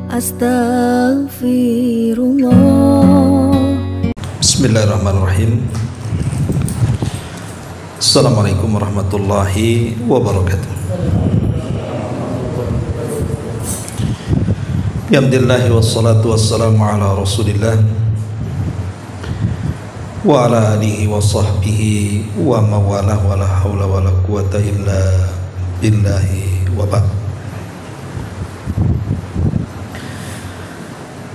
Astaghfirullah. Bismillahirrahmanirrahim. Assalamualaikum warahmatullahi wabarakatuh. Alhamdulillah wassalatu wassalamu ala Rasulillah wa ala alihi wa sahbihi wa mawalah wa la hawla wa la quwata illa billahi wa ba'd.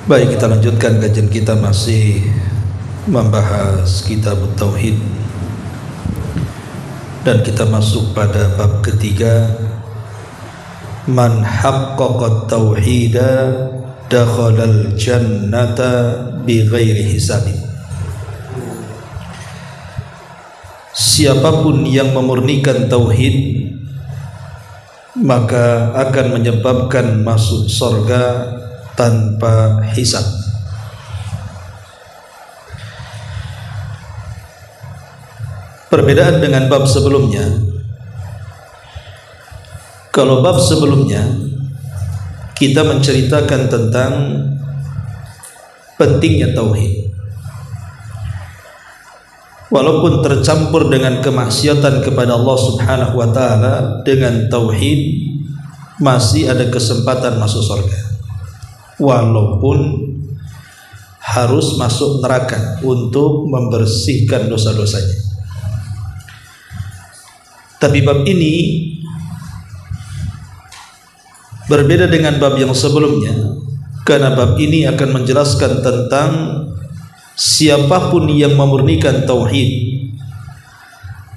Baik, kita lanjutkan kajian kita, masih membahas kitab Tauhid, dan kita masuk pada bab ketiga, man haqqaqa tauhida dakhalal jannata bighairi hisabin. Siapapun yang memurnikan tauhid maka akan menyebabkan masuk surga tanpa hisab. Perbedaan dengan bab sebelumnya, kalau bab sebelumnya kita menceritakan tentang pentingnya tauhid, walaupun tercampur dengan kemaksiatan kepada Allah Subhanahu wa taala, dengan tauhid masih ada kesempatan masuk surga, walaupun harus masuk neraka untuk membersihkan dosa-dosanya. Tapi bab ini berbeda dengan bab yang sebelumnya, karena bab ini akan menjelaskan tentang siapapun yang memurnikan tauhid,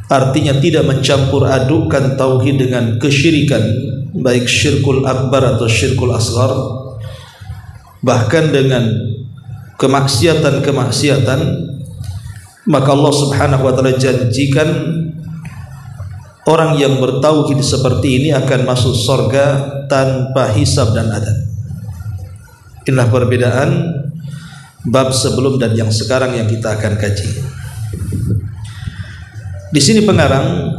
artinya tidak mencampur adukkan tauhid dengan kesyirikan, baik syirkul akbar atau syirkul asghar, bahkan dengan kemaksiatan-kemaksiatan, maka Allah Subhanahu wa taala janjikan orang yang bertauhid seperti ini akan masuk surga tanpa hisab dan adab. Inilah perbedaan bab sebelum dan yang sekarang yang kita akan kaji. Di sini pengarang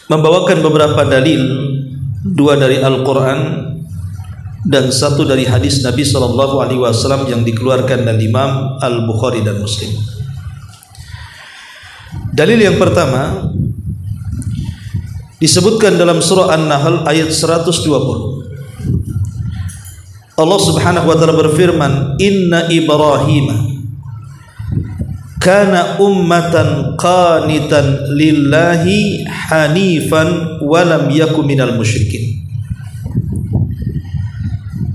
membawakan beberapa dalil, dua dari Al-Quran dan satu dari hadis Nabi SAW yang dikeluarkan dari Imam Al-Bukhari dan Muslim. Dalil yang pertama disebutkan dalam surah An-Nahl ayat 120. Allah Subhanahu wa taala berfirman, "Inna Ibrahim kana ummatan qanitan lillahi hanifan wa lam yakun minal musyrikin."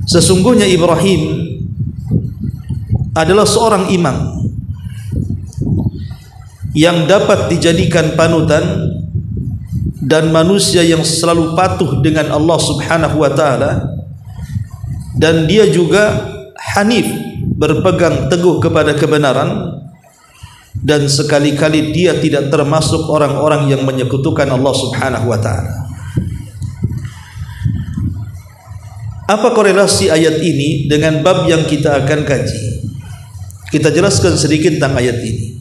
Sesungguhnya Ibrahim adalah seorang imam yang dapat dijadikan panutan dan manusia yang selalu patuh dengan Allah Subhanahu wa taala, dan dia juga hanif, berpegang teguh kepada kebenaran, dan sekali-kali dia tidak termasuk orang-orang yang menyekutukan Allah Subhanahu wa taala. Apa korelasi ayat ini dengan bab yang kita akan kaji? Kita jelaskan sedikit tentang ayat ini.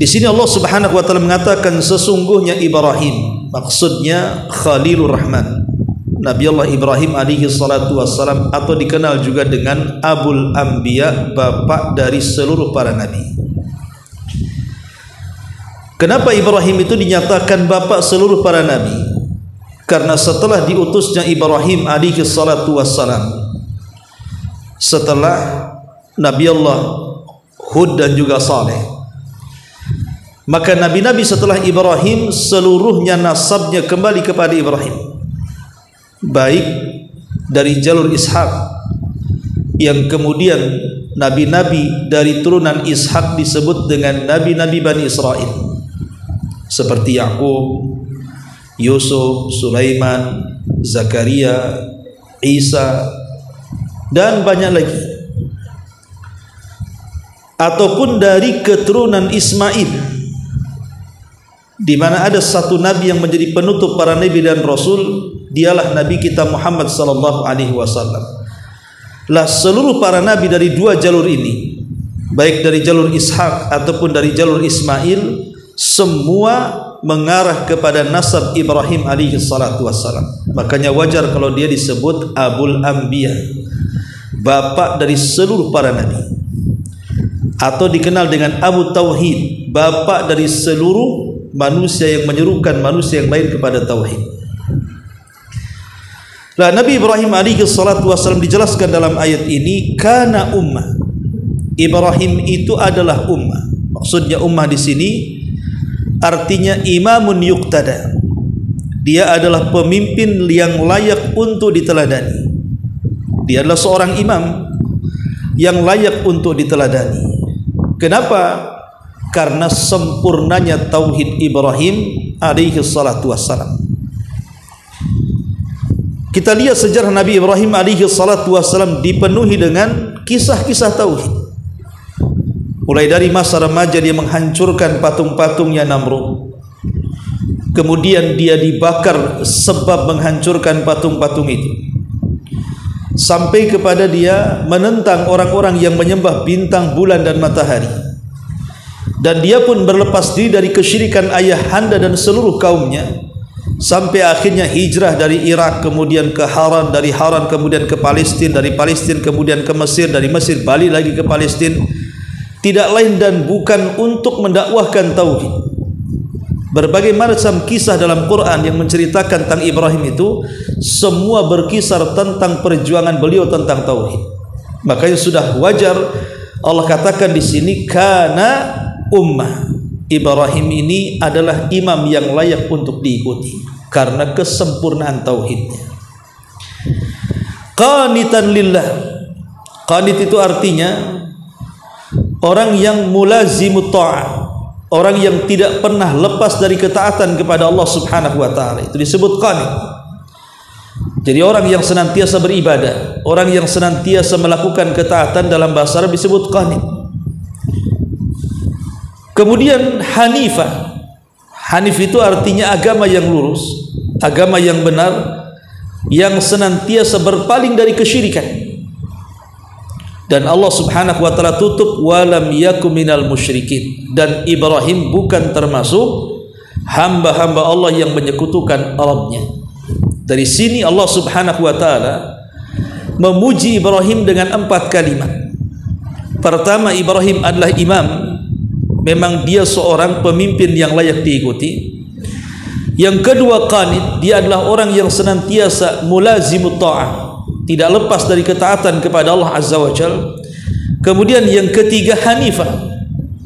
Di sini Allah Subhanahu wa taala mengatakan sesungguhnya Ibrahim, maksudnya Khalilur Rahman, Nabi Allah Ibrahim alaihi salatu wassalam, atau dikenal juga dengan Abul Anbiya, bapak dari seluruh para nabi. Kenapa Ibrahim itu dinyatakan bapak seluruh para nabi? Karena setelah diutusnya Ibrahim alaihi salatu wassalam, setelah Nabi Allah Hud dan juga Saleh, maka nabi-nabi setelah Ibrahim seluruhnya nasabnya kembali kepada Ibrahim, baik dari jalur Ishak, yang kemudian nabi-nabi dari turunan Ishak disebut dengan nabi-nabi Bani Israel, seperti Yakub, Yusuf, Sulaiman, Zakaria, Isa, dan banyak lagi, ataupun dari keturunan Ismail, di mana ada satu nabi yang menjadi penutup para nabi dan rasul, dialah nabi kita Muhammad sallallahu alaihi wasallam. Lah seluruh para nabi dari dua jalur ini, baik dari jalur Ishak ataupun dari jalur Ismail, semua mengarah kepada nasab Ibrahim alaihi salatu wassalam. Makanya wajar kalau dia disebut Abul Anbiya, bapak dari seluruh para nabi, atau dikenal dengan Abu Tauhid, bapak dari seluruh manusia yang menyerukan manusia yang lain kepada tauhid. Nah, Nabi Ibrahim alaihi salatu wassalam dijelaskan dalam ayat ini kana ummah. Ibrahim itu adalah ummah. Maksudnya ummah di sini artinya imamun yuqtada. Dia adalah pemimpin yang layak untuk diteladani. Dia adalah seorang imam yang layak untuk diteladani. Kenapa? Karena sempurnanya tauhid Ibrahim alaihi salatu wassalam. Kita lihat sejarah Nabi Ibrahim alaihi salatu wassalam dipenuhi dengan kisah-kisah tauhid. Mulai dari masa remaja dia menghancurkan patung-patungnya Namrud. Kemudian dia dibakar sebab menghancurkan patung-patung itu. Sampai kepada dia menentang orang-orang yang menyembah bintang, bulan dan matahari. Dan dia pun berlepas diri dari kesyirikan ayahanda dan seluruh kaumnya, sampai akhirnya hijrah dari Irak kemudian ke Haran, dari Haran kemudian ke Palestina, dari Palestina kemudian ke Mesir, dari Mesir balik lagi ke Palestina. Tidak lain dan bukan untuk mendakwahkan tauhid. Berbagai macam kisah dalam Quran yang menceritakan tentang Ibrahim itu semua berkisar tentang perjuangan beliau tentang tauhid. Makanya sudah wajar Allah katakan di sini kana ummah. Ibrahim ini adalah imam yang layak untuk diikuti karena kesempurnaan tauhidnya. Qanitan lillah. Qanit itu artinya orang yang mulazimut ta'ah, orang yang tidak pernah lepas dari ketaatan kepada Allah Subhanahu wa taala, itu disebut qanit. Jadi orang yang senantiasa beribadah, orang yang senantiasa melakukan ketaatan dalam bahasa Arab disebut qanit. Kemudian hanifah. Hanif itu artinya agama yang lurus, agama yang benar, yang senantiasa berpaling dari kesyirikan. Dan Allah Subhanahu wa taala tutup walam yakum minal musyrikin, dan Ibrahim bukan termasuk hamba-hamba Allah yang menyekutukan Rabbnya. Dari sini Allah Subhanahu wa taala memuji Ibrahim dengan 4 kalimat. Pertama, Ibrahim adalah imam, memang dia seorang pemimpin yang layak diikuti. Yang kedua, qanit, dia adalah orang yang senantiasa mulazimut ta'ah, tidak lepas dari ketaatan kepada Allah Azza wa Jalla. Kemudian yang ketiga, hanifah,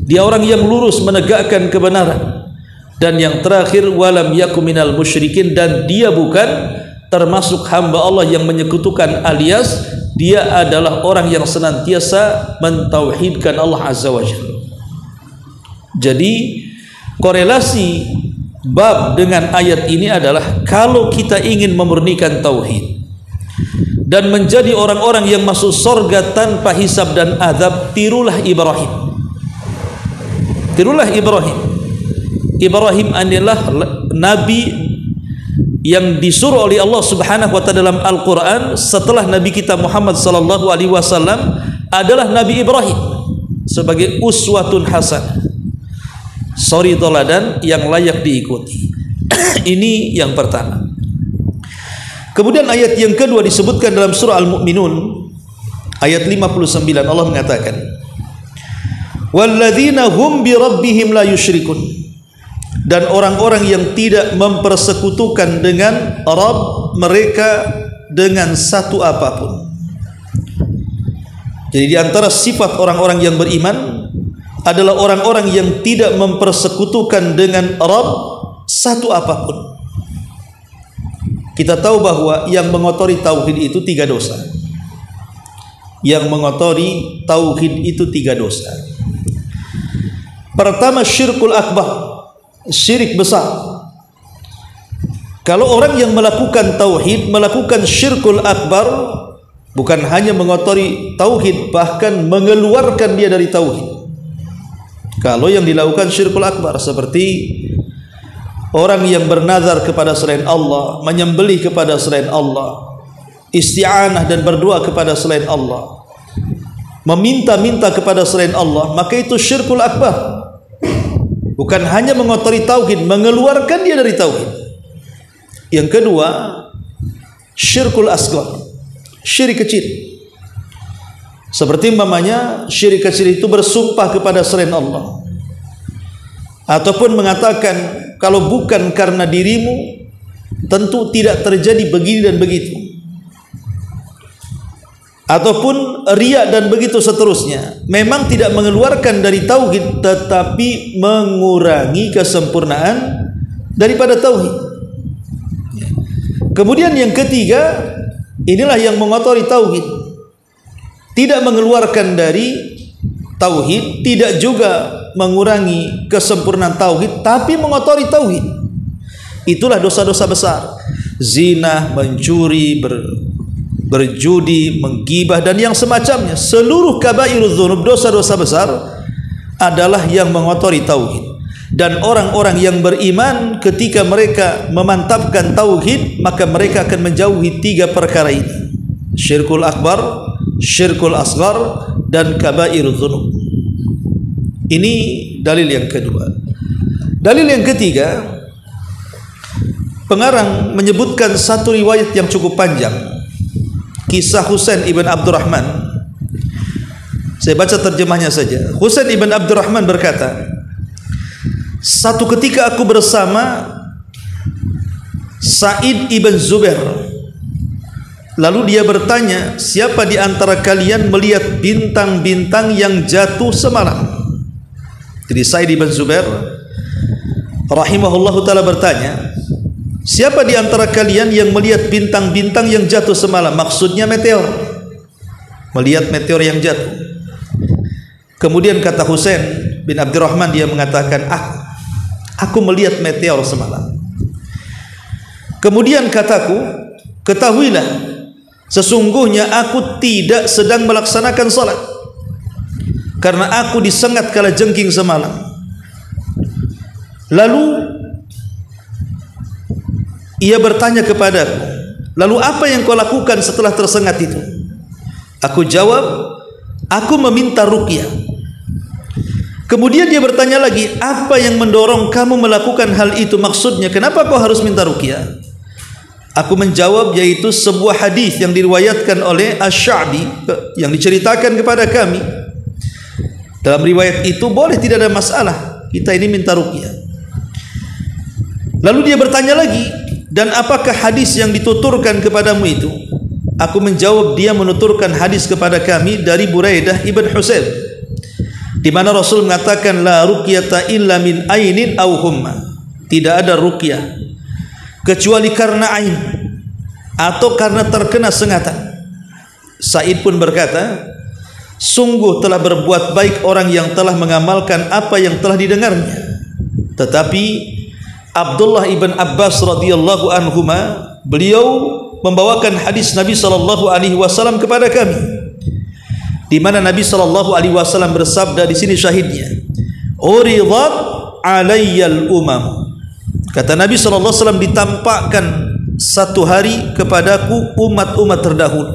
dia orang yang lurus menegakkan kebenaran. Dan yang terakhir, walam yakum minal musyrikin, dan dia bukan termasuk hamba Allah yang menyekutukan, alias dia adalah orang yang senantiasa mentauhidkan Allah Azza wa Jalla. Jadi korelasi bab dengan ayat ini adalah kalau kita ingin memurnikan tauhid dan menjadi orang-orang yang masuk surga tanpa hisab dan azab, tirulah Ibrahim. Tirulah Ibrahim. Ibrahim adalah nabi yang disuruh oleh Allah Subhanahu wa taala dalam Al-Qur'an setelah Nabi kita Muhammad sallallahu alaihi wasallam adalah Nabi Ibrahim sebagai uswatun hasanah, suri teladan yang layak diikuti. Ini yang pertama. Kemudian ayat yang kedua disebutkan dalam surah Al-Mu'minun ayat 59, Allah mengatakan walladzina hum bi rabbihim la yusyrikun, dan orang-orang yang tidak mempersekutukan dengan Rabb mereka dengan satu apapun. Jadi di antara sifat orang-orang yang beriman adalah orang-orang yang tidak mempersekutukan dengan Rabb satu apapun. Kita tahu bahwa yang mengotori tauhid itu 3 dosa. Yang mengotori tauhid itu 3 dosa. Pertama, syirkul akbar, syirik besar. Kalau orang yang melakukan tauhid melakukan syirkul akbar, bukan hanya mengotori tauhid, bahkan mengeluarkan dia dari tauhid. Kalau yang dilakukan syirkul akbar seperti orang yang bernazar kepada selain Allah, menyembelih kepada selain Allah, isti'anah dan berdoa kepada selain Allah, meminta-minta kepada selain Allah, maka itu syirkul akbar. Bukan hanya mengotori tauhid, mengeluarkan dia dari tauhid. Yang kedua, syirkul asghar, syirik kecil. Seperti umpamanya syirik kecil itu bersumpah kepada selain Allah, ataupun mengatakan kalau bukan karena dirimu tentu tidak terjadi begini dan begitu, ataupun riya dan begitu seterusnya. Memang tidak mengeluarkan dari tauhid, tetapi mengurangi kesempurnaan daripada tauhid. Kemudian yang ketiga, inilah yang mengotori tauhid, tidak mengeluarkan dari tauhid, tidak juga mengurangi kesempurnaan tauhid, tapi mengotori tauhid. Itulah dosa-dosa besar: zina, mencuri, berjudi, menggibah, dan yang semacamnya. Seluruh kabairudz dzunub, dosa-dosa besar, adalah yang mengotori tauhid. Dan orang-orang yang beriman ketika mereka memantapkan tauhid, maka mereka akan menjauhi tiga perkara ini: syirkul akbar, syirkul asghar, dan kabairudz dzunub. Ini dalil yang kedua. Dalil yang ketiga, pengarang menyebutkan satu riwayat yang cukup panjang, kisah Husain ibn Abdurrahman. Saya baca terjemahnya saja. Husain ibn Abdurrahman berkata, satu ketika aku bersama Sa'id ibn Zubair, lalu dia bertanya, siapa di antara kalian melihat bintang-bintang yang jatuh semalam? Jadi Sa'id ibn Zubair rahimahullahu ta'ala bertanya, siapa di antara kalian yang melihat bintang-bintang yang jatuh semalam? Maksudnya meteor, melihat meteor yang jatuh. Kemudian kata Husain bin Abdurrahman, dia mengatakan, aku melihat meteor semalam. Kemudian kataku, ketahuilah, sesungguhnya aku tidak sedang melaksanakan salat, karena aku disengat kala jengking semalam. Lalu ia bertanya kepadaku, lalu apa yang kau lakukan setelah tersengat itu? Aku jawab, aku meminta ruqyah. Kemudian dia bertanya lagi, apa yang mendorong kamu melakukan hal itu? Maksudnya, kenapa kau harus minta ruqyah? Aku menjawab, yaitu sebuah hadis yang diriwayatkan oleh Asy-Sya'bi, yang diceritakan kepada kami. Dalam riwayat itu boleh, tidak ada masalah, kita ini minta ruqyah. Lalu dia bertanya lagi, dan apakah hadis yang dituturkan kepadamu itu? Aku menjawab, dia menuturkan hadis kepada kami dari Buraidah ibn Husayb, di mana Rasul mengatakan, la ruqyata illa min ainin aw humma, tidak ada ruqyah kecuali karena ain atau karena terkena sengatan. Sa'id pun berkata, sungguh telah berbuat baik orang yang telah mengamalkan apa yang telah didengarnya. Tetapi Abdullah ibn Abbas radhiyallahu anhuma, beliau membawakan hadis Nabi sallallahu alaihi wasallam kepada kami, di mana Nabi sallallahu alaihi wasallam bersabda, di sini syahidnya, uridat alayyal umam. Kata Nabi sallallahu alaihi wasallam, ditampakkan satu hari kepadaku umat-umat terdahulu.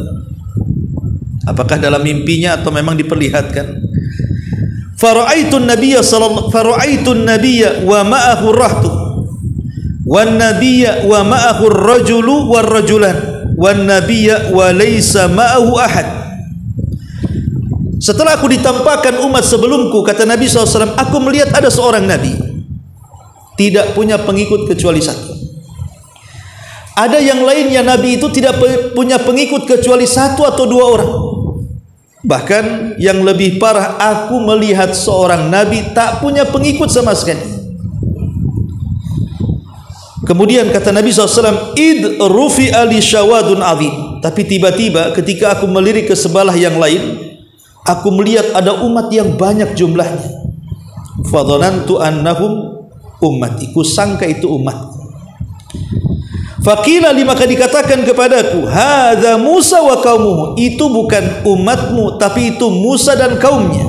Apakah dalam mimpinya atau memang diperlihatkan? Fara'aitun nabiyya wa ma'ahu rahtu, wan nabiyya wa ma'ahu ar-rajulu war-rajulan, wan nabiyya wa laysa ma'ahu ahad. Setelah aku ditampakkan umat sebelumku, kata Nabi SAW, aku melihat ada seorang Nabi tidak punya pengikut kecuali satu. Ada yang lainnya, Nabi itu tidak punya pengikut kecuali satu atau dua orang. Bahkan yang lebih parah, aku melihat seorang Nabi tak punya pengikut sama sekali. Kemudian kata Nabi SAW, id rufi'a li syawadun azim. Tapi tiba-tiba ketika aku melirik ke sebelah yang lain, aku melihat ada umat yang banyak jumlahnya. Fadhanantu annahum ummati, ku sangka itu umat. Faqila li, maka dikatakan kepadaku, hadza Musa wa qaumuhu, itu bukan umatmu tapi itu Musa dan kaumnya.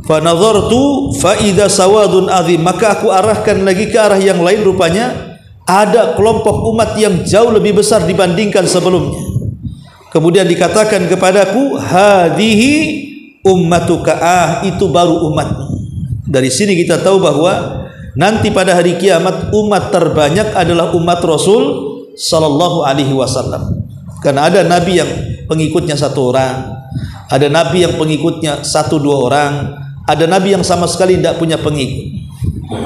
Fa nadhartu fa idza sawadun azim, maka aku arahkan lagi ke arah yang lain, rupanya ada kelompok umat yang jauh lebih besar dibandingkan sebelumnya. Kemudian dikatakan kepadaku, hadhihi ummatuka, itu baru umatmu. Dari sini kita tahu bahwa nanti pada hari kiamat umat terbanyak adalah umat Rasul sallallahu alaihi wasallam. Karena ada nabi yang pengikutnya 1 orang, ada nabi yang pengikutnya 1-2 orang, ada nabi yang sama sekali tidak punya pengikut.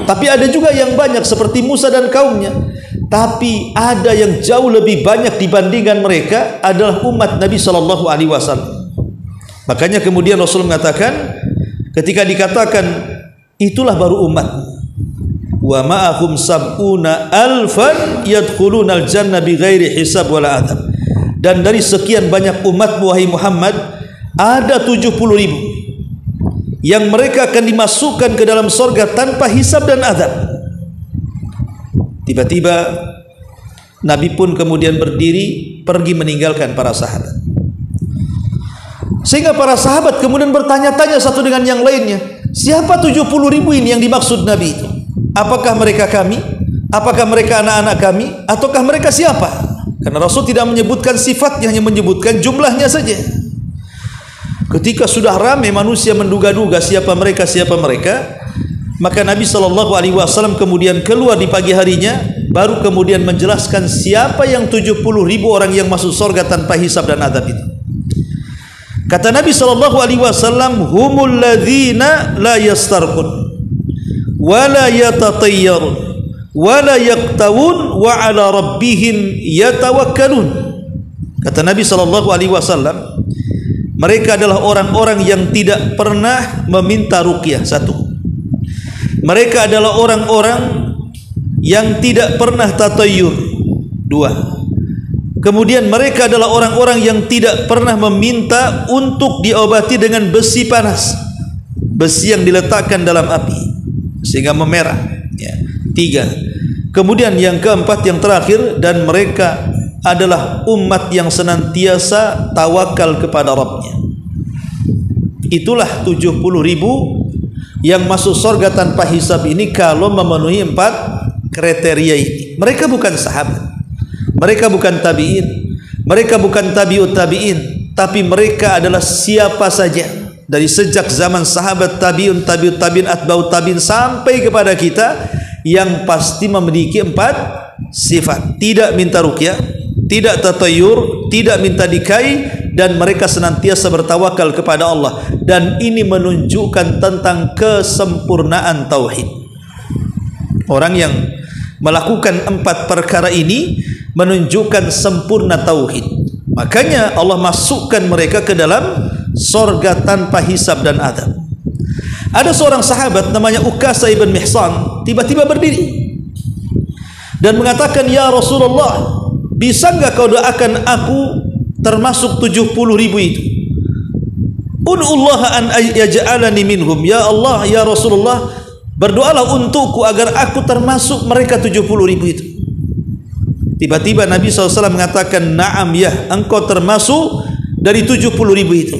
Tapi ada juga yang banyak seperti Musa dan kaumnya. Tapi ada yang jauh lebih banyak dibandingkan mereka adalah umat Nabi sallallahu alaihi wasallam. Makanya kemudian Rasul mengatakan, ketika dikatakan itulah baru umat, wa ma'ahum sab'una alfan yadkhulunal jannah bighairi hisab wala adab. Dan dari sekian banyak umat wahai Muhammad, ada 70.000 yang mereka akan dimasukkan ke dalam surga tanpa hisab dan adab. Tiba-tiba Nabi pun kemudian berdiri pergi meninggalkan para sahabat. Sehingga para sahabat kemudian bertanya-tanya satu dengan yang lainnya, siapa 70.000 ini yang dimaksud Nabi itu? Apakah mereka kami? Apakah mereka anak-anak kami? Ataukah mereka siapa? Karena Rasul tidak menyebutkan sifatnya, hanya menyebutkan jumlahnya saja. Ketika sudah ramai manusia menduga-duga siapa mereka, maka Nabi SAW kemudian keluar di pagi harinya, baru kemudian menjelaskan siapa yang 70.000 orang yang masuk surga tanpa hisab dan adab itu. Kata Nabi SAW, humul ladzina la yastarqun wa la yatatayyarun wa la yaktawun wa ala rabbihim yatawakkalun. Kata Nabi SAW, mereka adalah orang-orang yang tidak pernah meminta ruqyah. 1. Mereka adalah orang-orang yang tidak pernah tatayyur. 2. Kemudian mereka adalah orang-orang yang tidak pernah meminta untuk diobati dengan besi panas, besi yang diletakkan dalam api sehingga memerah, ya. 3. Kemudian yang keempat, yang terakhir, dan mereka adalah umat yang senantiasa tawakal kepada Rabbnya. Itulah 70.000 yang masuk surga tanpa hisab ini kalau memenuhi 4 kriteria ini. Mereka bukan sahabat, mereka bukan tabi'in, mereka bukan tabi'ut tabi'in, tapi mereka adalah siapa saja dari sejak zaman sahabat, tabi'un, tabi'ut tabi'in, atba'ut tabi'in sampai kepada kita, yang pasti memiliki 4 sifat: tidak minta ruqyah, tidak tatayyur, tidak minta dikai, dan mereka senantiasa bertawakal kepada Allah. Dan ini menunjukkan tentang kesempurnaan tauhid. Orang yang melakukan 4 perkara ini menunjukkan sempurna tauhid. Makanya Allah masukkan mereka ke dalam surga tanpa hisab dan adab. Ada seorang sahabat namanya Ukasha ibn Mihsan, tiba-tiba berdiri dan mengatakan, ya Rasulullah, bisa enggak kau doakan aku termasuk 70.000 itu? Ud'ullaha an yaj'alani minhum. Ya Allah, ya Rasulullah, berdoalah untukku agar aku termasuk mereka 70.000 itu. Tiba-tiba Nabi SAW mengatakan, na'am ya, engkau termasuk dari 70.000 itu.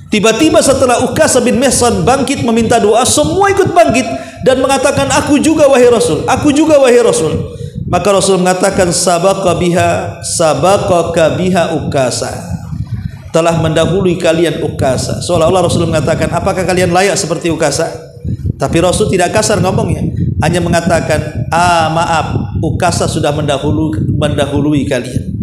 Tiba-tiba setelah Ukasha bin Mihsan bangkit meminta doa, semua ikut bangkit dan mengatakan, aku juga wahai Rasul, aku juga wahai Rasul. Maka Rasul mengatakan, sabaqaka biha Ukasha, telah mendahului kalian Ukasha. Seolah-olah Rasul mengatakan, apakah kalian layak seperti Ukasha? Tapi Rasul tidak kasar ngomongnya, hanya mengatakan, maaf, Ukasha sudah mendahului kalian.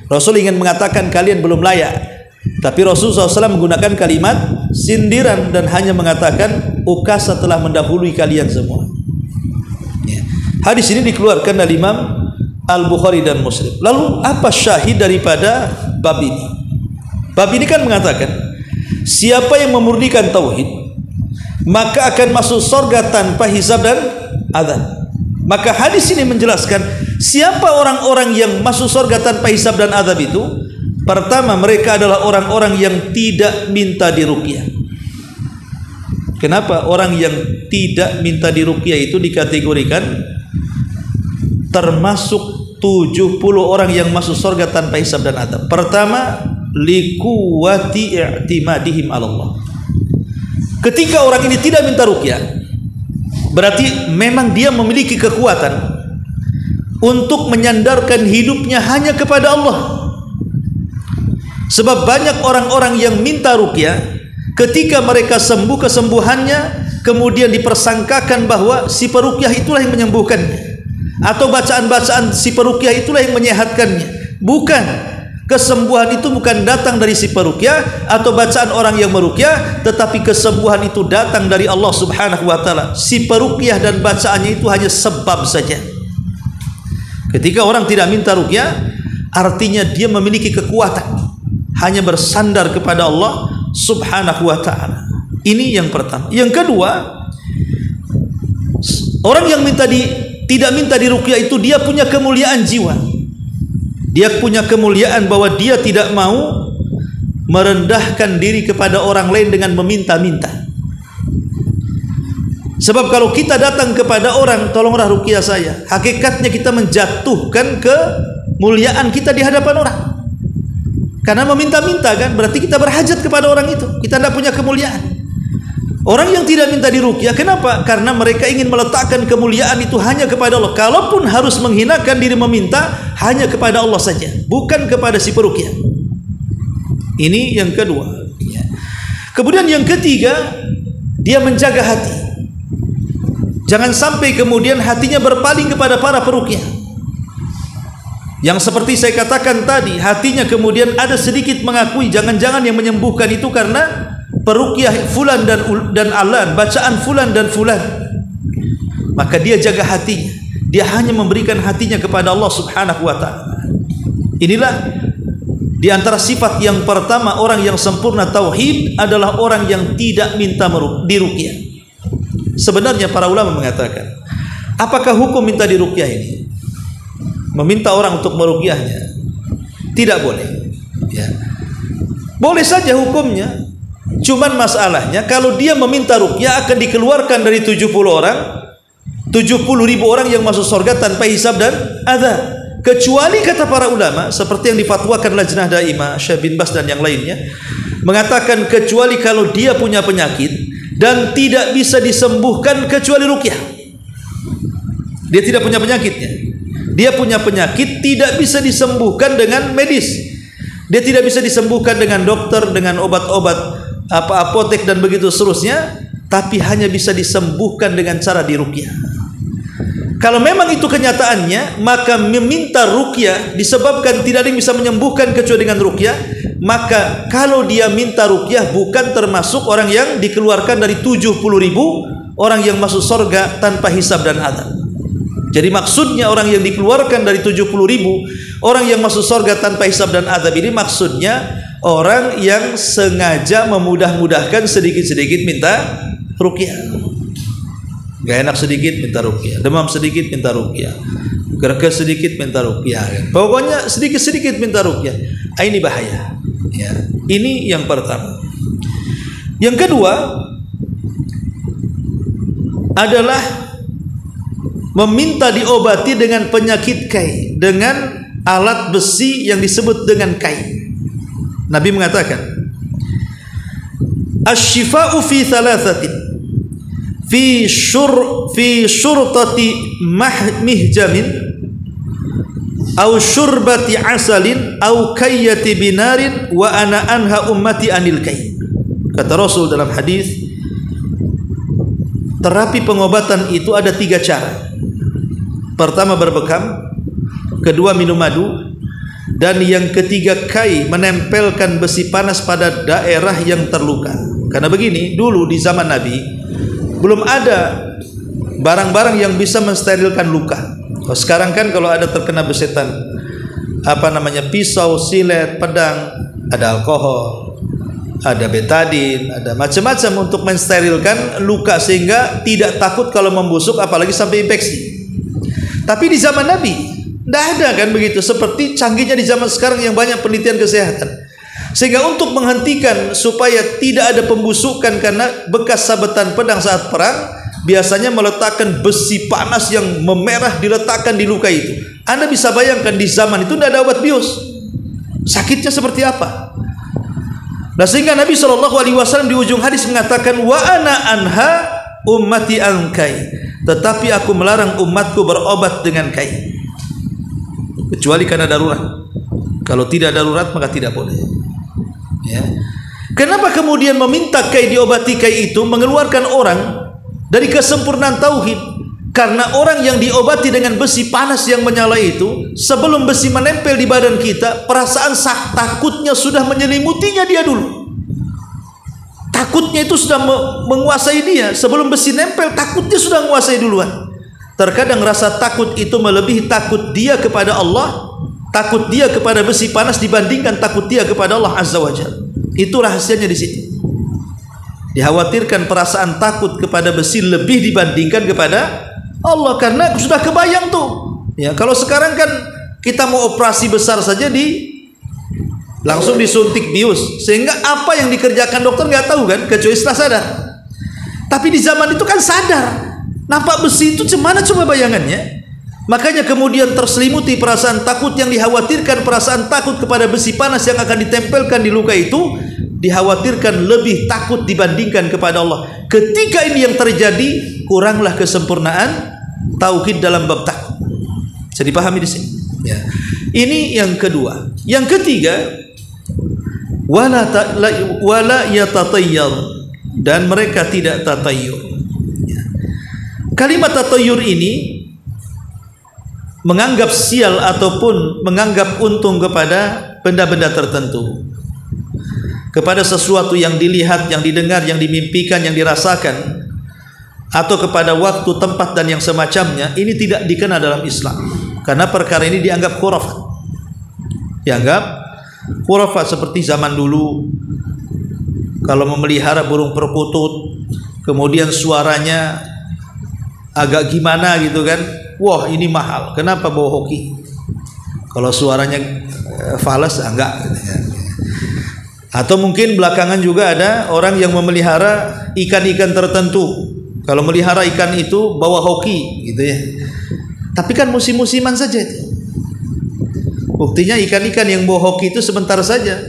Rasul ingin mengatakan kalian belum layak, tapi Rasulullah SAW menggunakan kalimat sindiran dan hanya mengatakan Ukasha telah mendahului kalian semua. Ya. Hadis ini dikeluarkan dari Imam Al-Bukhari dan Muslim. Lalu apa syahid daripada bab ini? Bab ini kan mengatakan, siapa yang memurnikan tauhid maka akan masuk surga tanpa hisab dan adab. Maka hadis ini menjelaskan siapa orang-orang yang masuk surga tanpa hisab dan adab itu. Pertama, mereka adalah orang-orang yang tidak minta diruqyah. Kenapa orang yang tidak minta diruqyah itu dikategorikan termasuk 70 orang yang masuk surga tanpa hisab dan adab? Pertama, liquwati i'timadihim 'ala Allah. Ketika orang ini tidak minta ruqyah, berarti memang dia memiliki kekuatan untuk menyandarkan hidupnya hanya kepada Allah. Sebab banyak orang-orang yang minta ruqyah, ketika mereka sembuh kesembuhannya, kemudian dipersangkakan bahwa si peruqyah itulah yang menyembuhkannya, atau bacaan-bacaan si peruqyah itulah yang menyehatkannya. Bukan. Kesembuhan itu bukan datang dari si peruqyah atau bacaan orang yang meruqyah, tetapi kesembuhan itu datang dari Allah Subhanahu wa taala. Si peruqyah dan bacaannya itu hanya sebab saja. Ketika orang tidak minta ruqyah, artinya dia memiliki kekuatan, hanya bersandar kepada Allah Subhanahu wa taala. Ini yang pertama. Yang kedua, orang yang tidak minta diruqyah itu dia punya kemuliaan jiwa. Dia punya kemuliaan bahwa dia tidak mau merendahkan diri kepada orang lain dengan meminta-minta. Sebab kalau kita datang kepada orang, tolonglah ruqyah saya, hakikatnya kita menjatuhkan kemuliaan kita di hadapan orang. Karena meminta-minta kan, berarti kita berhajat kepada orang itu. Kita tidak punya kemuliaan. Orang yang tidak minta diruqyah, kenapa? Karena mereka ingin meletakkan kemuliaan itu hanya kepada Allah. Kalaupun harus menghinakan diri meminta, hanya kepada Allah saja, bukan kepada si peruqyah. Ini yang kedua. Kemudian yang ketiga, dia menjaga hati. Jangan sampai kemudian hatinya berpaling kepada para peruqyah. Yang seperti saya katakan tadi, hatinya kemudian ada sedikit mengakui jangan-jangan yang menyembuhkan itu karena peruqyah fulan dan alan, bacaan fulan dan fulan. Maka dia jaga hatinya. Dia hanya memberikan hatinya kepada Allah Subhanahu wa taala. Inilah di antara sifat yang pertama orang yang sempurna tauhid adalah orang yang tidak minta diruqyah. Sebenarnya para ulama mengatakan, apakah hukum minta diruqyah ini? Meminta orang untuk meruqyahnya tidak boleh. Ya. Boleh saja hukumnya. Cuman masalahnya kalau dia meminta ruqyah akan dikeluarkan dari 70 orang, 70.000 orang yang masuk surga tanpa hisab dan azab. Kecuali kata para ulama seperti yang difatwakan Lajnah Daimah, Syekh bin Bas dan yang lainnya, mengatakan kecuali kalau dia punya penyakit dan tidak bisa disembuhkan kecuali ruqyah. Dia tidak punya penyakitnya. Dia punya penyakit tidak bisa disembuhkan dengan medis. Dia tidak bisa disembuhkan dengan dokter, dengan obat-obat apotek dan begitu seterusnya, tapi hanya bisa disembuhkan dengan cara diruqyah. Kalau memang itu kenyataannya, maka meminta ruqyah disebabkan tidak ada yang bisa menyembuhkan kecuali dengan ruqyah, maka kalau dia minta ruqyah bukan termasuk orang yang dikeluarkan dari 70.000 orang yang masuk surga tanpa hisab dan azab. Jadi maksudnya orang yang dikeluarkan dari 70.000 orang yang masuk surga tanpa hisab dan azab ini maksudnya orang yang sengaja memudah-mudahkan sedikit-sedikit minta ruqyah. Gak enak sedikit minta ruqyah, demam sedikit minta ruqyah, gerges sedikit minta ruqyah. Pokoknya sedikit-sedikit minta ruqyah. Ini bahaya. Ya. Ini yang pertama. Yang kedua adalah meminta diobati dengan penyakit kai, dengan alat besi yang disebut dengan kai. Nabi mengatakan, "Asy-syifa'u fi thalathatin, fi syurtati mihjamin, aw syurbati asalin, aw kayyati binarin, wa ana anha ummati anil kai." Kata Rasul dalam hadis, terapi pengobatan itu ada 3 cara. Pertama berbekam, kedua minum madu, dan yang ketiga kai, menempelkan besi panas pada daerah yang terluka. Karena begini, dulu di zaman Nabi belum ada barang-barang yang bisa mensterilkan luka. Kalau sekarang kan kalau ada terkena besetan, pisau, silet, pedang, ada alkohol, ada betadin, ada macam-macam untuk mensterilkan luka sehingga tidak takut kalau membusuk apalagi sampai infeksi. Tapi di zaman Nabi tidak ada kan begitu, seperti canggihnya di zaman sekarang yang banyak penelitian kesehatan. Sehingga untuk menghentikan supaya tidak ada pembusukan karena bekas sabetan pedang saat perang, biasanya meletakkan besi panas yang memerah diletakkan di luka itu. Anda bisa bayangkan di zaman itu tidak ada obat bius, sakitnya seperti apa. Nah, sehingga Nabi SAW di ujung hadis mengatakan, wa ana anha ummati ankai, tetapi aku melarang umatku berobat dengan kai, kecuali karena darurat. Kalau tidak darurat maka tidak boleh. Ya. Kenapa kemudian meminta kai diobati kai itu mengeluarkan orang dari kesempurnaan tauhid. Karena orang yang diobati dengan besi panas yang menyala itu, sebelum besi menempel di badan kita, perasaan takutnya sudah menyelimutinya dia dulu. Takutnya itu sudah menguasai dia. Sebelum besi nempel, takutnya sudah menguasai duluan. Terkadang rasa takut itu melebihi takut dia kepada Allah, takut dia kepada besi panas dibandingkan takut dia kepada Allah Azza wa Jalla. Itu rahasianya di situ. Dikhawatirkan perasaan takut kepada besi lebih dibandingkan kepada Allah, karena sudah kebayang tuh. Ya, kalau sekarang kan kita mau operasi besar saja langsung disuntik bius, sehingga apa yang dikerjakan dokter nggak tahu kan, kecuali setelah sadar. Tapi di zaman itu kan sadar, nampak besi itu gimana coba bayangannya. Makanya kemudian terselimuti perasaan takut yang dikhawatirkan, perasaan takut kepada besi panas yang akan ditempelkan di luka itu, dikhawatirkan lebih takut dibandingkan kepada Allah. Ketika ini yang terjadi, kuranglah kesempurnaan tauhid dalam bab takut. Bisa dipahami di sini. Ya. Ini yang kedua. Yang ketiga, wala yatatayyar, dan mereka tidak tatayyur. Kalimat tatayyur ini menganggap sial ataupun menganggap untung kepada benda-benda tertentu, kepada sesuatu yang dilihat, yang didengar, yang dimimpikan, yang dirasakan, atau kepada waktu, tempat, dan yang semacamnya. Ini tidak dikenal dalam Islam, karena perkara ini dianggap khurafat. Dianggap khurafat seperti zaman dulu kalau memelihara burung perkutut, kemudian suaranya agak gimana gitu kan, wah ini mahal, kenapa bawa hoki? Kalau suaranya falas enggak gitu ya. Atau mungkin belakangan juga ada orang yang memelihara ikan-ikan tertentu, kalau melihara ikan itu bawa hoki gitu ya. Tapi kan musim-musiman saja itu. Buktinya ikan-ikan yang bawa hoki itu sebentar saja,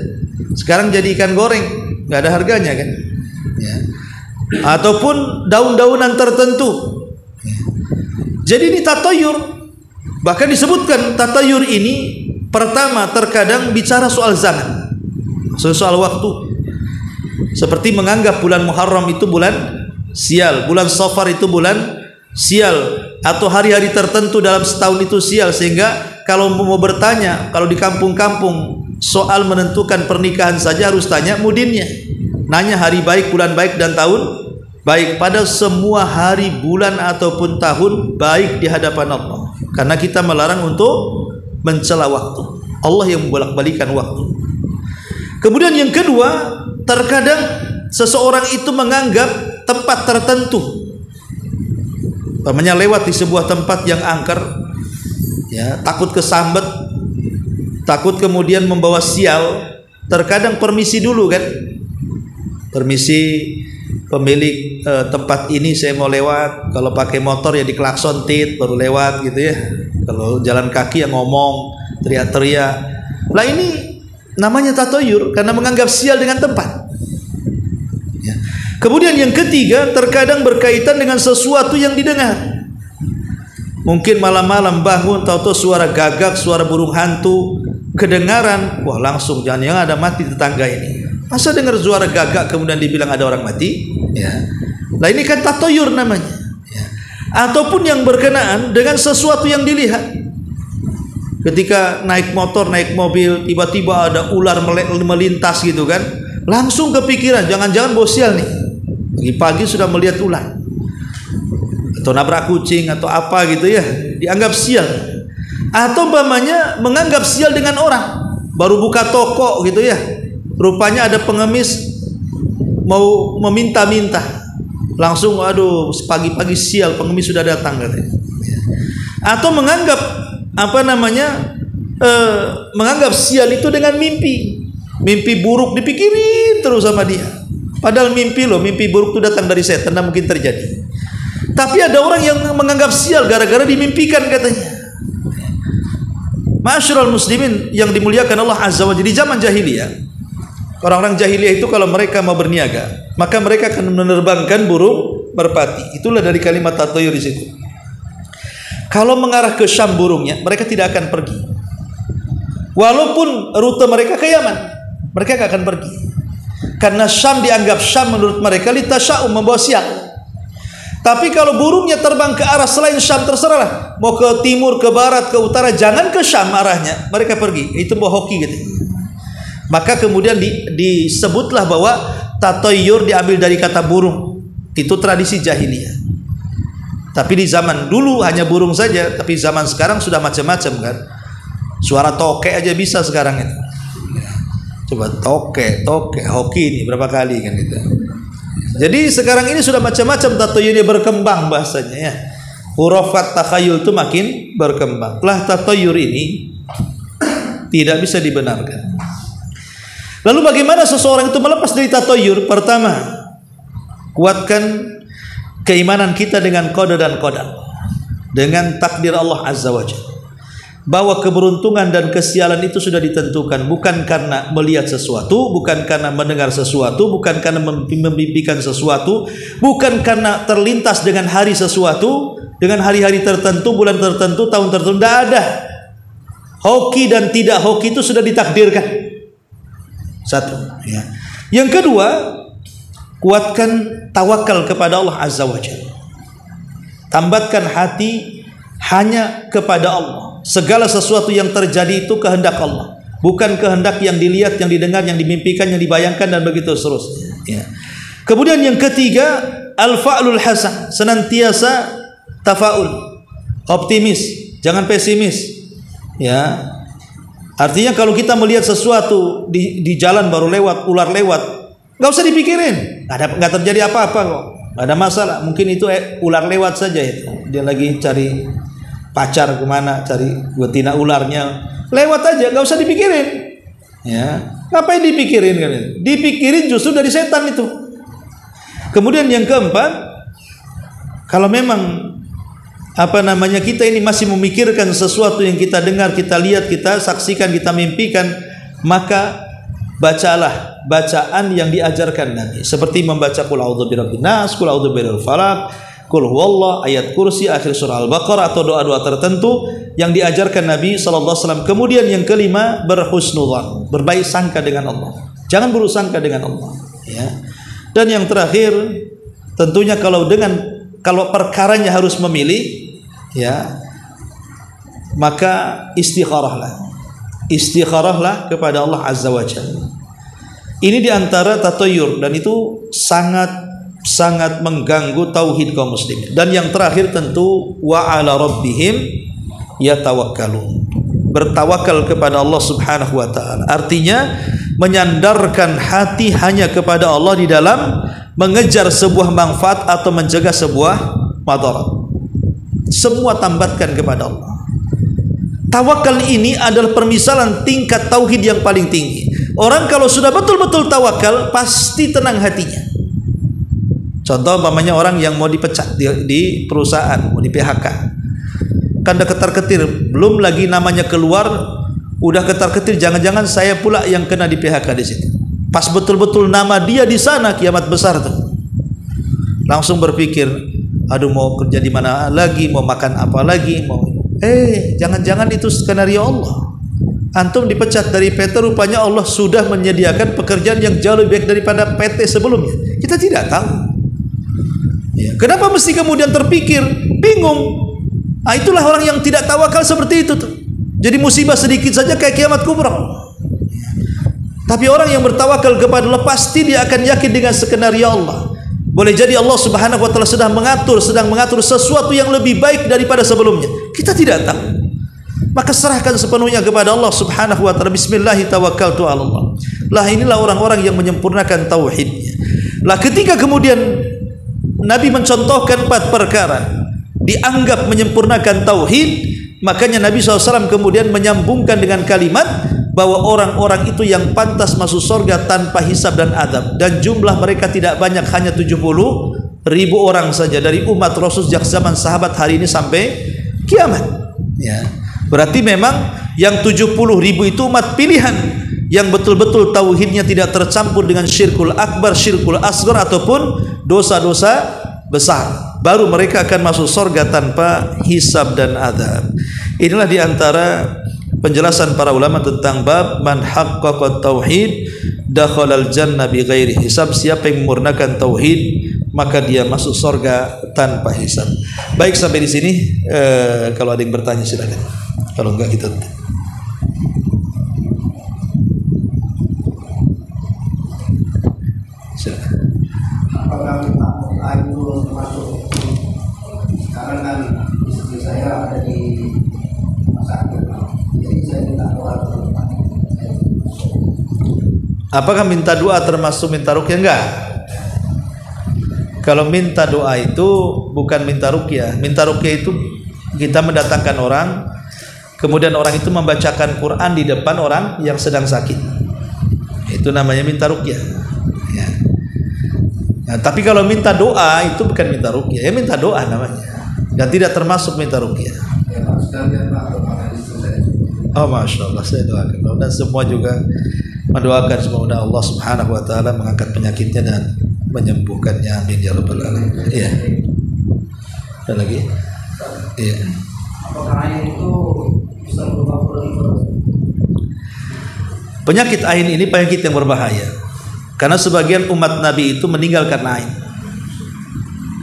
sekarang jadi ikan goreng, nggak ada harganya kan ya. Ataupun daun-daunan tertentu. Jadi ini tatayur. Bahkan disebutkan tatayur ini pertama terkadang bicara soal zaman, soal waktu. Seperti menganggap bulan Muharram itu bulan sial, bulan Safar itu bulan sial, atau hari-hari tertentu dalam setahun itu sial. Sehingga kalau mau bertanya, kalau di kampung-kampung soal menentukan pernikahan saja harus tanya mudinnya, nanya hari baik, bulan baik, dan tahun baik. Pada semua hari, bulan, ataupun tahun baik di hadapan Allah, karena kita melarang untuk mencela waktu. Allah yang membolak-balikan waktu. Kemudian yang kedua, terkadang seseorang itu menganggap tempat tertentu, namanya lewat di sebuah tempat yang angker ya, takut kesambet, takut kemudian membawa sial. Terkadang permisi dulu kan, permisi pemilik tempat ini, saya mau lewat. Kalau pakai motor ya diklakson tit baru lewat gitu ya. Kalau jalan kaki ya ngomong, teriak-teriak. Lah ini namanya tatayur, karena menganggap sial dengan tempat ya. Kemudian yang ketiga, terkadang berkaitan dengan sesuatu yang didengar. Mungkin malam-malam bangun, tahu-tahu suara gagak, suara burung hantu kedengaran, wah langsung jangan-jangan ada mati tetangga ini. Masa dengar suara gagak kemudian dibilang ada orang mati ya. Nah ini kan tatayur namanya ya. Ataupun yang berkenaan dengan sesuatu yang dilihat. Ketika naik motor, naik mobil, tiba-tiba ada ular melintas gitu kan, langsung kepikiran jangan-jangan bosial nih, pagi-pagi sudah melihat ular, atau nabrak kucing atau apa gitu ya, dianggap sial. Atau umpamanya menganggap sial dengan orang, baru buka toko gitu ya, rupanya ada pengemis mau meminta-minta, langsung aduh pagi-pagi sial, pengemis sudah datang katanya. Atau menganggap menganggap sial itu dengan mimpi buruk dipikirin terus sama dia. Padahal mimpi buruk itu datang dari setan, tidak mungkin terjadi. Tapi ada orang yang menganggap sial gara-gara dimimpikan katanya. Ma'asyiral muslimin yang dimuliakan Allah Azza wa Jalla, di zaman jahiliyah, orang-orang jahiliyah itu kalau mereka mau berniaga, maka mereka akan menerbangkan burung merpati. Itulah dari kalimat tatayur di situ. Kalau mengarah ke Syam burungnya, mereka tidak akan pergi. Walaupun rute mereka ke Yaman, mereka tidak akan pergi. Karena Syam dianggap Syam menurut mereka litasya'um, membawa sial. Tapi kalau burungnya terbang ke arah selain Syam, terserahlah. Mau ke timur, ke barat, ke utara, jangan ke Syam arahnya. Mereka pergi. Itu bawa hoki gitu. Maka kemudian disebutlah bahwa tatoyur diambil dari kata burung. Itu tradisi jahiliyah. Tapi di zaman dulu hanya burung saja. Tapi zaman sekarang sudah macam-macam kan. Suara tokek aja bisa sekarang itu. Coba tokek, hoki ini berapa kali kan itu. Jadi sekarang ini sudah macam-macam tatoyurnya berkembang bahasanya ya. Hurufat takhayul itu makin berkembang. Lah tatoyur ini tidak bisa dibenarkan. Lalu bagaimana seseorang itu melepas dari tatoyur? Pertama, kuatkan keimanan kita dengan qada dan qadar, dengan takdir Allah Azza wa Jalla. Bahwa keberuntungan dan kesialan itu sudah ditentukan, bukan karena melihat sesuatu, bukan karena mendengar sesuatu, bukan karena memimpikan sesuatu, bukan karena terlintas dengan hari sesuatu, dengan hari-hari tertentu, bulan tertentu, tahun tertentu. Tidak ada. Hoki dan tidak hoki itu sudah ditakdirkan. Satu ya. Yang kedua, kuatkan tawakal kepada Allah Azza wa Jalla. Tambatkan hati hanya kepada Allah. Segala sesuatu yang terjadi itu kehendak Allah, bukan kehendak yang dilihat, yang didengar, yang dimimpikan, yang dibayangkan dan begitu seterusnya ya. Kemudian yang ketiga, al-fa'lul hasan, senantiasa tafaul, optimis, jangan pesimis ya. Artinya kalau kita melihat sesuatu di jalan baru lewat, ular lewat, nggak usah dipikirin, nggak terjadi apa-apa kok, nggak ada masalah. Mungkin itu ular lewat saja itu, dia lagi cari pacar kemana, cari betina ularnya, lewat aja, nggak usah dipikirin ya. Ngapain dipikirin kan? Dipikirin justru dari setan itu. Kemudian yang keempat, kalau memang kita ini masih memikirkan sesuatu yang kita dengar, kita lihat, kita saksikan, kita mimpikan, maka bacalah bacaan yang diajarkan Nabi, seperti membaca qul a'udzu birabbin nas, qul a'udzu birabbil falaq, qul huwallah, ayat kursi, akhir surah Al-Baqarah, atau doa-doa tertentu yang diajarkan Nabi SAW. Kemudian yang kelima, berhusnudzan, berbaik sangka dengan Allah. Jangan buruk sangka dengan Allah ya. Dan yang terakhir, tentunya kalau perkaranya harus memilih ya, maka istikharahlah kepada Allah Azza wa Jalla. Ini diantara tatoyur, dan itu sangat mengganggu tauhid kaum muslimin. Dan yang terakhir tentu wa ala rabbihim yatawakkalun, bertawakal kepada Allah Subhanahu wa taala. Artinya menyandarkan hati hanya kepada Allah di dalam mengejar sebuah manfaat atau mencegah sebuah madarat. Semua tambatkan kepada Allah. Tawakal ini adalah permisalan tingkat tauhid yang paling tinggi. Orang kalau sudah betul-betul tawakal, pasti tenang hatinya. Contoh umpamanya orang yang mau dipecat di perusahaan, mau di PHK, kan udah ketar-ketir, belum lagi namanya keluar, udah ketar-ketir, jangan-jangan saya pula yang kena di PHK di situ. Pas betul-betul nama dia di sana, kiamat besar tuh. Langsung berpikir, aduh mau kerja di mana lagi, mau makan apa lagi, jangan-jangan itu skenario Allah. Antum dipecat dari PT, rupanya Allah sudah menyediakan pekerjaan yang jauh lebih baik daripada PT sebelumnya. Kita tidak tahu. Ya, kenapa mesti kemudian terpikir, bingung? Nah, itulah orang yang tidak tawakal seperti itu tuh. Jadi musibah sedikit saja kayak kiamat kubra. Tapi orang yang bertawakal kepada Allah, pasti dia akan yakin dengan skenario Allah. Boleh jadi Allah Subhanahu wa taala sedang mengatur sesuatu yang lebih baik daripada sebelumnya. Kita tidak tahu. Maka serahkan sepenuhnya kepada Allah Subhanahu wa taala. Bismillahi tawakkaltu 'ala Allah. Lah inilah orang-orang yang menyempurnakan tauhidnya. Lah ketika kemudian Nabi mencontohkan 4 perkara dianggap menyempurnakan tauhid, makanya Nabi SAW kemudian menyambungkan dengan kalimat bahwa orang-orang itu yang pantas masuk surga tanpa hisab dan adab, dan jumlah mereka tidak banyak, hanya 70.000 orang saja dari umat Rasul sejak zaman sahabat hari ini sampai kiamat ya. Berarti memang yang 70.000 itu umat pilihan yang betul-betul tauhidnya tidak tercampur dengan syirkul akbar, syirkul asghar ataupun dosa-dosa besar. Baru mereka akan masuk surga tanpa hisab dan adab. Inilah diantara penjelasan para ulama tentang bab man haqqaqa tauhid dakhalal jannah bighairi hisab. Siapa yang memurnakan tauhid maka dia masuk surga tanpa hisab. Baik, sampai di sini. Kalau ada yang bertanya silakan. Kalau enggak kita tutup. Silakan. Apakah kita air belum termasuk? Sekarang kan istri saya ada di rumah sakit, jadi saya minta doa. Apakah minta doa termasuk minta ruqyah? Enggak. Kalau minta doa itu bukan minta ruqyah. Minta ruqyah itu kita mendatangkan orang, kemudian orang itu membacakan Quran di depan orang yang sedang sakit. Itu namanya minta ruqyah. Ya. Nah, tapi kalau minta doa itu bukan minta ruqyah, ya minta doa namanya. Dan tidak termasuk minta ruqyah. Oh, masya Allah, saya doakan. Dan semua juga mendoakan semoga Allah Subhanahu Wa Taala mengangkat penyakitnya dan menyembuhkannya. Amin ya rabbal alamin. Iya. Ada lagi? Iya. Apakah air itu bisa berubah pola? Penyakit ain ini penyakit yang berbahaya. Karena sebagian umat Nabi itu meninggal karena ain.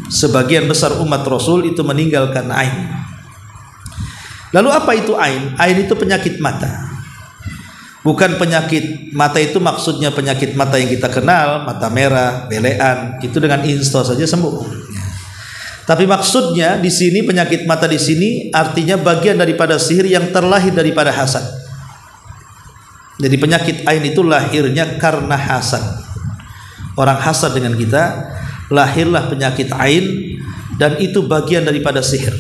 Sebagian besar umat Rasul itu meninggal karena ain. Lalu apa itu ain? Ain itu penyakit mata. Bukan penyakit mata itu maksudnya penyakit mata yang kita kenal, mata merah, belean, itu dengan install saja sembuh. Tapi maksudnya di sini penyakit mata di sini artinya bagian daripada sihir yang terlahir daripada hasad. Jadi penyakit ain itu lahirnya karena hasad. Orang hasad dengan kita, lahirlah penyakit ain, dan itu bagian daripada sihir.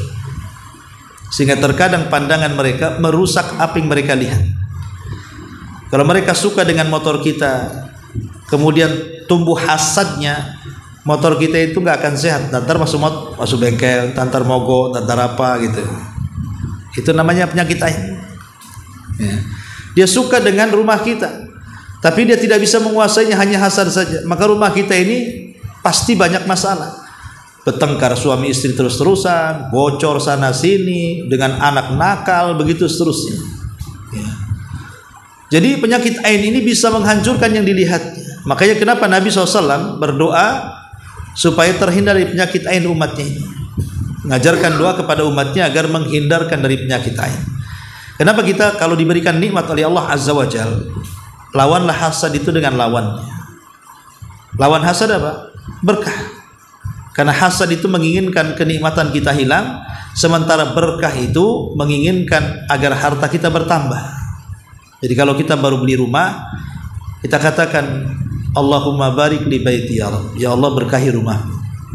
Sehingga terkadang pandangan mereka merusak apa yang mereka lihat. Kalau mereka suka dengan motor kita, kemudian tumbuh hasadnya, motor kita itu nggak akan sehat. Ntar masuk bengkel, ntar mogok, ntar apa gitu. Itu namanya penyakit ain. Ya. Dia suka dengan rumah kita, tapi dia tidak bisa menguasainya, hanya hasad saja. Maka rumah kita ini pasti banyak masalah. Bertengkar suami istri terus-terusan, bocor sana sini, dengan anak nakal, begitu seterusnya. Ya. Jadi penyakit ain ini bisa menghancurkan yang dilihatnya. Makanya kenapa Nabi SAW berdoa supaya terhindar dari penyakit ain umatnya ini. Mengajarkan doa kepada umatnya agar menghindarkan dari penyakit ain. Kenapa kita kalau diberikan nikmat oleh Allah Azza wa Jal, lawanlah hasad itu dengan lawannya. Lawan hasad apa? Berkah. Karena hasad itu menginginkan kenikmatan kita hilang, sementara berkah itu menginginkan agar harta kita bertambah. Jadi kalau kita baru beli rumah, kita katakan Allahumma barik li baiti ya Rabb. Ya Allah berkahi rumah.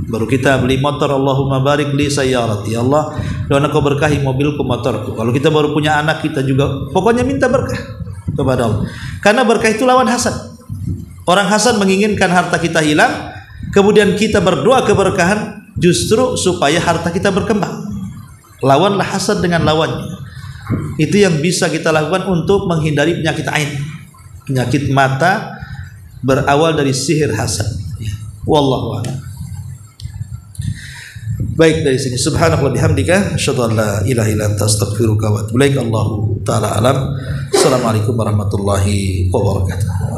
Baru kita beli motor, Allahumma barik li sayyarati. Ya Allah, doa Engkau berkahi mobilku, motorku. Kalau kita baru punya anak, kita juga pokoknya minta berkah kepada Allah. Karena berkah itu lawan hasad. Orang hasad menginginkan harta kita hilang, kemudian kita berdoa keberkahan justru supaya harta kita berkembang. Lawanlah hasad dengan lawannya. Itu yang bisa kita lakukan untuk menghindari penyakit ain. Penyakit mata berawal dari sihir hasad. Wallahu a'lam. Baik, dari sini subhanallahi bihamdika asyhadu an la ilaha illa anta astaghfiruka wa atubu ilaik. Allahu taala alam. Assalamualaikum warahmatullahi wabarakatuh.